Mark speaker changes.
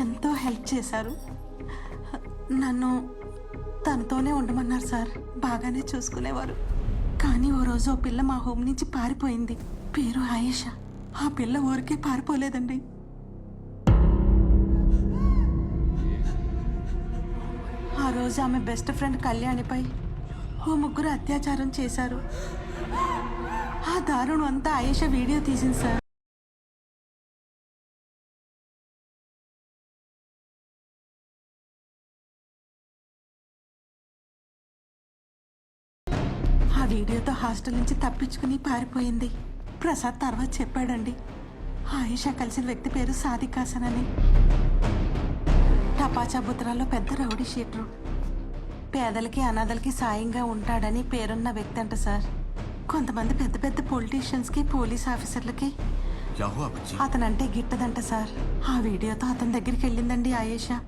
Speaker 1: ఎంతో హెల్ప్ చేశారు. నన్ను తనతోనే ఉండమన్నారు సార్. బాగానే చూసుకునేవారు. కానీ ఓ రోజు ఓ పిల్ల మా హోమ్ నుంచి పారిపోయింది. పేరు ఆయేషా. ఆ పిల్ల ఊరికే పారిపోలేదండి. ఆ రోజు ఆమె బెస్ట్ ఫ్రెండ్ కళ్యాణిపై ఓ ముగ్గురు అత్యాచారం చేశారు. ఆ దారుణం అంతా ఆయేషా వీడియో తీసింది సార్. ఆ వీడియోతో హాస్టల్ నుంచి తప్పించుకుని పారిపోయింది. ప్రసాద్ తర్వాత చెప్పాడండి, ఆయేషా కలిసిన వ్యక్తి పేరు సాదిక్ హాసన్ అని. టపాచా బుత్రాలో పెద్ద రౌడీ షీటరు. పేదలకి అనాథలకి సాయంగా ఉంటాడని పేరున్న వ్యక్తి అంట సార్. కొంతమంది పెద్ద పెద్ద పొలిటీషియన్స్కి పోలీస్ ఆఫీసర్లకి అతనంటే గిట్టదంట సార్. ఆ వీడియోతో అతని దగ్గరికి వెళ్ళిందండి ఆయేషా.